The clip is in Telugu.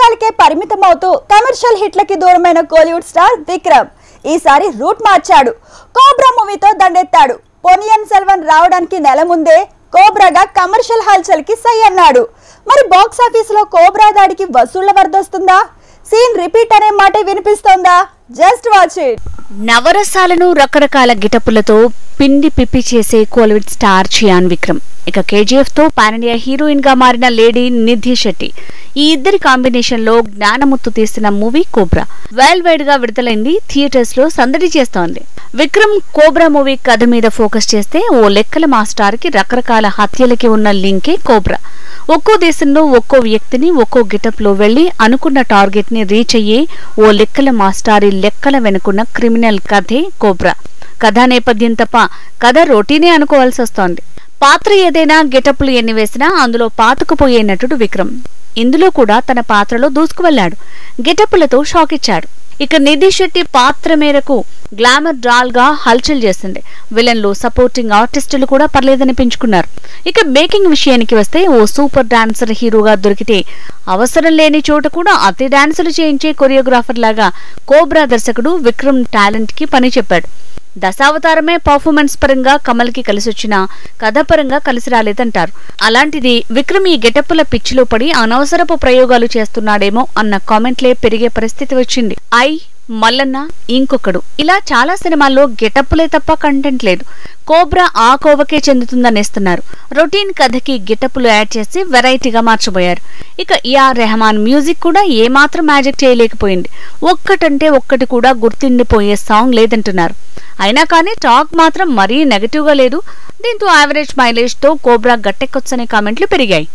సినిమాలకే పరిమితమవుతూ కమర్షియల్ హిట్లకి దూరమైన కోలీవుడ్ స్టార్ విక్రమ్ ఈసారి రూట్ మార్చాడు. కోబ్రా మూవీతో దండెత్తాడు. పొన్నియిన్ సెల్వన్ రావడానికి నెల ముందే కోబ్రాగా కమర్షియల్ హల్చల్కి సై అన్నాడు. మరి బాక్స్ ఆఫీస్ లో కోబ్రా దాడికి వసూళ్ల వరదొస్తుందా? సీన్ రిపీట్ అనే మాట వినిపిస్తోందా? Just watch it. నవరసాలను రకరకాల గిటపులతో పిండి పిప్పి చేసే కోలీవుడ్ స్టార్ చియాన్ విక్రమ్. ఇక కేజీఎఫ్ తో పాన్ ఇండియా హీరోయిన్ గా మారిన లేడీ నిధి శెట్టి. ఈ ఇద్దరి కాంబినేషన్ లో జ్ఞానముత్తు తీసిన మూవీ కోబ్రా వరల్డ్ వైడ్ గా విడుదలైంది. థియేటర్స్ లో సందడి చేస్తోంది. విక్రమ్ కోబ్రా మూవీ కథ మీద ఫోకస్ చేస్తే ఓ లెక్కల మాస్టార్ కి రకరకాల హత్యలకి ఉన్న లింకే కోబ్రా. ఒక్కో దేశంలో ఒక్కో వ్యక్తిని ఒక్కో గెటప్ లో వెళ్లి అనుకున్న టార్గెట్ ని రీచ్ అయ్యే ఓ లెక్కల మాస్టారి లెక్కల వెనుకున్న క్రిమినల్ కథే కోబ్రా. కథా నేపథ్యం తప్ప కథ రొటీనే అనుకోవాల్సి వస్తోంది. పాత్ర ఏదైనా గెటప్లు ఎన్ని వేసినా అందులో పాతుకుపోయే నటుడు విక్రమ్. ఇందులో కూడా తన పాత్రలో దూసుకువెళ్లాడు. గెటప్లతో షాక్ ఇచ్చాడు. ఇక నిధి శెట్టి పాత్ర మేరకు గ్లామర్ డాల్ గా హల్చల్ చేసింది. విలన్లు సపోర్టింగ్ ఆర్టిస్టులు కూడా పర్లేదనిపించుకున్నారు. ఇక మేకింగ్ విషయానికి వస్తే ఓ సూపర్ డాన్సర్ హీరోగా దొరికితే అవసరం లేని చోట కూడా అతి డాన్సులు చేయించే కొరియోగ్రాఫర్ లాగా కోబ్రా దర్శకుడు విక్రమ్ టాలెంట్ కి పని చెప్పాడు. దశావతారమే పర్ఫార్మెన్స్ పరంగా కమల్ కి కలిసొచ్చినా కథపరంగా కలిసి రాలేదంటారు. అలాంటిది విక్రమ్ ఈ గెటప్పుల పిచ్చిలో పడి అనవసరపు ప్రయోగాలు చేస్తున్నాడేమో అన్న కామెంట్లే పెరిగే పరిస్థితి వచ్చింది. మల్లన్న ఇంకొకడు ఇలా చాలా సినిమాల్లో గెటప్పులే తప్ప కంటెంట్ లేదు. కోబ్రా ఆ కోవకే చెందుతుందనేస్తున్నారు. రొటీన్ కథకి గెటప్పులు యాడ్ చేసి వెరైటీగా మార్చబోయారు. ఇక ఏఆర్ రెహమాన్ మ్యూజిక్ కూడా ఏమాత్రం మ్యాజిక్ చేయలేకపోయింది. ఒక్కటంటే ఒక్కటి కూడా గుర్తుండిపోయే సాంగ్ లేదంటున్నారు. అయినా కానీ టాక్ మాత్రం మరీ నెగటివ్ గా లేదు. దీంతో యావరేజ్ మైలేజ్ తో కోబ్రా గట్టెక్కొచ్చనే కామెంట్లు పెరిగాయి.